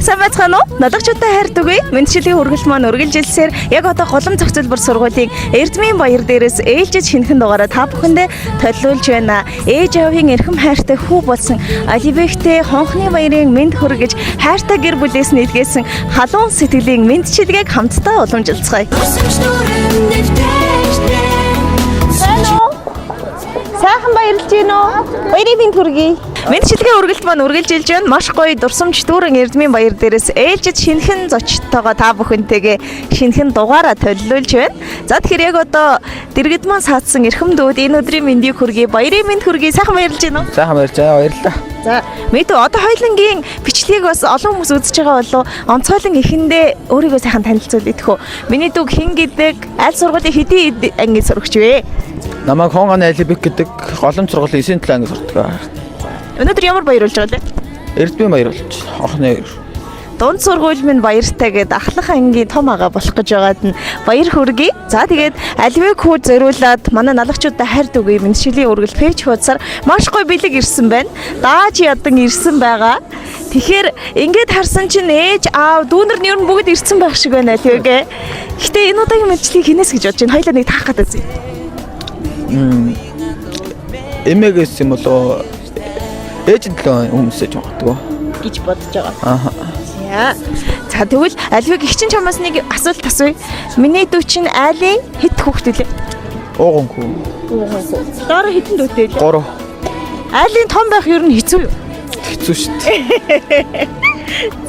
Сайн байцгаана уу? Нодлогчтой хайр түгэе. Мэндчилгийн хүргэлт маань үргэлжилсээр яг одоо голом зохицуулбар сургуулийн Эрдмийн баяр дээрээс ээлжид шинэхэн дугаараа та бүхэндээ төлөвлөж байна. Ээж аавын эрхэм хайртай хүү болсон Оливектэй хонхны баярын мэнд хүргэж хайртай гэр бүлээс нийлгээсэн халуун сэтгэлийн мэндчилгээг хамтдаа уламжилцгаая. Сайхан баярлж байна уу? Баярын мэнд хүргэе. Мэндчилгээ үргэлт маань үргэлжилж байна. Маш гоё дурсамж дүүрэн Эрдмийн баяр дээрээс ээлжид шинэхэн зочдтойгоо та бүхэнтэйгээ шинэхэн дугаараа төлөвлөж байна. За тэгэхээр яг одоо дэргэд маань саадсан эрхэм дүүд энэ өдрийн мэндийг хүргэе. Баярын мэнд хүргэе. Сайхан баярлж байна уу? Сайхан баярлж байна. Баярлалаа. За мэдээ одоо хоёулангийн бичлэгийг бас олон хүмүүс үзэж байгаа болов онцгойлон ихэндээ өөрийгөө сайхан танилцуул идэх үү. Миний дүүг хэн гэдэг, аль сургуулийн хэдийн ангид сурагч вэ? Намайг Хонганы Оливек гэдэг голом сургуулийн 9-р анги сурдаг. Өнөөдөр ямар баяр болж байгаа вэ? Эрдмийн баяр болж охны Дунд сургууль минь баяртай гээд ахлах ангийн том ага болох гэж байгаад нь баяр хүргэе. За тэгээд Оливек хүү зориулаад манай налагчуудаа хайр түгэе мэндчилийн үргэлт пэйж хуудасаар маш гоё бэлэг ирсэн байна. Дааж ядан ирсэн байгаа. Тэгэхээр ингээд харсан чинь ээж аав дүүнэр нь ер нь бүгд ирсэн байх шиг байна Оливек. Гэтэ энэ удаагийн мэндчилийг хинээс гэж бодож байна. Хоёлаа нэг таах гэдэг зүй. Эмээгээс юм болоо ээж нь л хүмүүсэж байгаа гэж бодож байгаа. Аа. За тэгвэл Оливек ихчин чамаас нэг асуулт асууя. Миний дүү чинь айлын хэд хүүхэд вэ? Уугангүй. Доор хэдэн дүүтэй вэ? 3. Айлын том байх ер нь хэцүү юу? Хэцүү шүү дээ.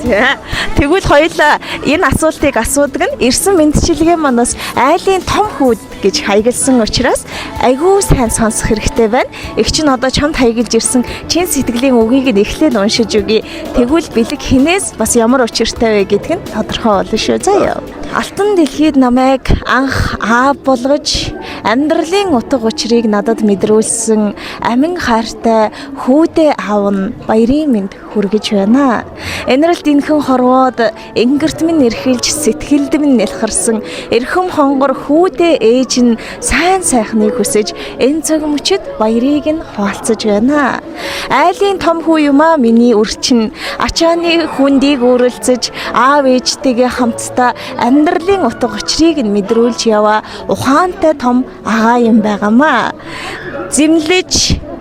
За тэгвэл хоёулаа энэ асуултыг асуудаг нь ирсэн мэндчилгээ манаас айлын том хүүд гэж хайгалсан учраас айгүй сайн сонсох хэрэгтэй байна. Их чинь одоо чамд хайгалж ирсэн чин сэтгэлийн үгийг нь эхлээл уншиж өгье. Тэгвэл бэлэг хинээс бас ямар учиртай вэ гэдг нь тодорхой болно шүү. Заяа. Алтан дэлхийд намайг анх аав болгож амьдралын утга учирыг надад мэдрүүлсэн амин хайртай хүүдээ аав нь баярын мэнд хүргэж байна. Энэрэлт энхэн хорвоод ингэрт минь эрхэлж сэтгэлд минь нэлхарсан эрхэм хонгор хүүдээ ээж нь сайн сайхныг хүсэж энэ цаг мөчид баярыг нь хуалцаж байна. Айлын том хүү юмаа миний өрчин ачааны хүндийг өөрөлцөж аав ээжтэйгээ хамтдаа амьдралын утга учирыг нь мэдрүүлж яваа ухаантай том агаа юм байгаамаа. Зэмлэж,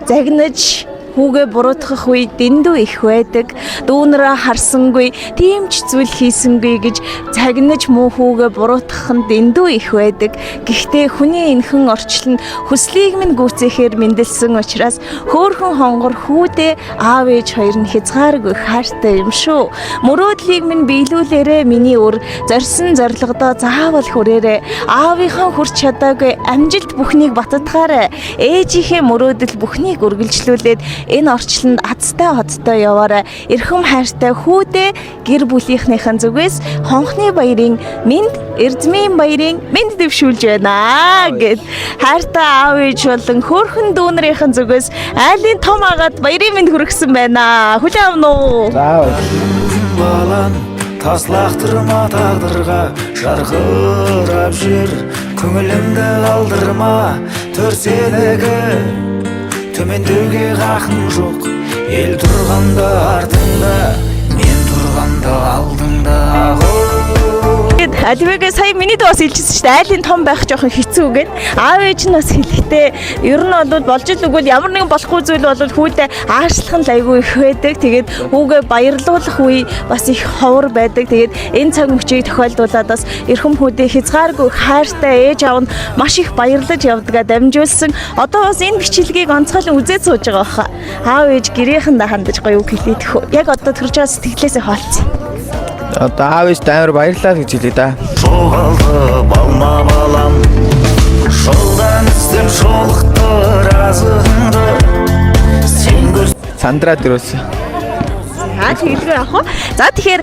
загнаж хүүгээ буруутгах үе дэндүү их байдаг. Дүүнрээ харсангүй, тийм ч зүйл хийсэнгүй гэж цагнаж муу хүүгээ буруутгах нь дэндүү их байдаг. Гэхдээ хүний энхэн орчлон хүслийг минь гүйцээхээр мэндэлсэн учраас хөөхөн хонгор хүүдээ аав ээж хоёр нь хязгааргүй хайртай юм шүү. Мөрөөдлийг минь биелүүлээрэ миний өр зорьсон зорилгодоо заавал хүрээрэ. Аавынхаа хүрч чадаагүй амжилт бүхнийг баттгаарэ. Ээжийнхээ мөрөөдөл бүхнийг үргэлжлүүлээд энэ орчлонд азтай хоттой яваарай. Эрхэм хайртай хүүдээ гэр бүлийнхнийхэн зүгээс хонхны баярын мэнд Эрдмийн баярын мэнд дэвшүүлж байна гэд хайртай аав ээж болон хөөхөн дүүнэрийнхэн зүгээс айлын том агаад баярын мэнд хүргэсэн байна. Хүлээн авна уу? За. Таслақтырма тағдырға жарқырап жүр көңілімді қалдырма төрседегі төмендеуге хақым жоқ ел тұрғанда артыңда мен тұрғанда алдыңда Оливек сая миний дөө бас хэлчихсэн шүү дээ. Айлын том байх жоохон хэцүү гэд. Аав ээж нь бас хэлэхдээ ер нь бол болж л үгүй ямар нэгэн болохгүй зүйл бол хүүдээ аашлах нь айгүй их байдаг. Тэгээд хүүгээ баярлуулах үе бас их ховор байдаг. Тэгээд энэ цаг мөчийг тохиолдуулаад бас эрхэм хүүдээ хязгааргүй хайртай ээж аав нь маш их баярлаж явдгаа дамжуулсан. Одоо бас энэ бичлэгийг онцгойлон үзээд сууж байгаа баха. Аав ээж гэрээхэндээ хандаж гоё үг хэлээд. Яг одоо төрж байгаа сэтгэлээсээ хоолцсон. Одоо аав ээж амар баярлалаа гэж хэлээ да. Жоғалды балма балам жолдан іздеп жолықты разыңды сен көз Сандраа дөрөөс. Тэгэлгүй яах вэ? За тэгэхээр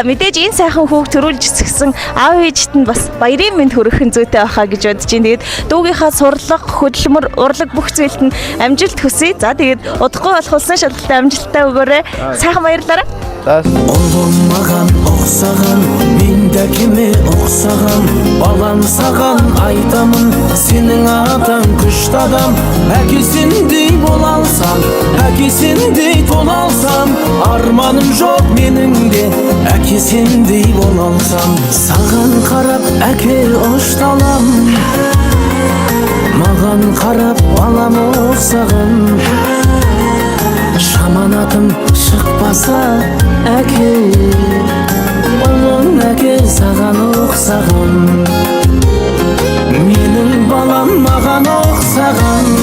мэдээж энэ сайхан хүүг төрүүлж эсгсэн аав ээжт нь бас баярын мэнд хүргэх зүйтэй байхаа гэж бодож байна. Тэгээд дүүгийнхаа сурлага, хөдөлмөр, урлаг бүх зүйлд нь амжилт хүсье. За тэгээд удахгүй болох улсын шалгалтад амжилттай өгөөрэй. Сайхан баярлалаа. Olmagan oxsağın, mende kime oxsağın Balan sağan aytamın, senin atan kışta adam Әкесіндей боlalsam, әкесіндей тоlalsam Armanım жоқ менің де, әкесіндей бола алсам. Саған қарап әке ошталам, маған қарап балам ұқсаған. Шаманатым шықпаса әке, ұлың әке саған ұқсаған. Менің балам маған ұқсаған,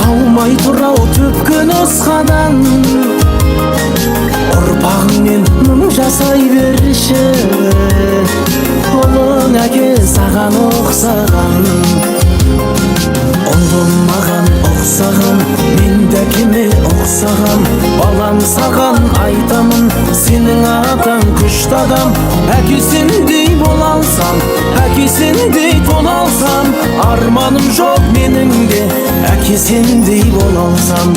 аумай тұрау төпкі нұсқадан. Ұрпағыңмен мұң жасай берші, ұлың әке саған ұқсаған. Ұлым маған ұқсаған, мен де әкеме ұқсаған. Балам саған айтамын, сенің атаң күшті адам. Әкесіндей бола алсам, әкесіндей тола алсам. Арманым жоқ менің де, әкесіндей бола алсам.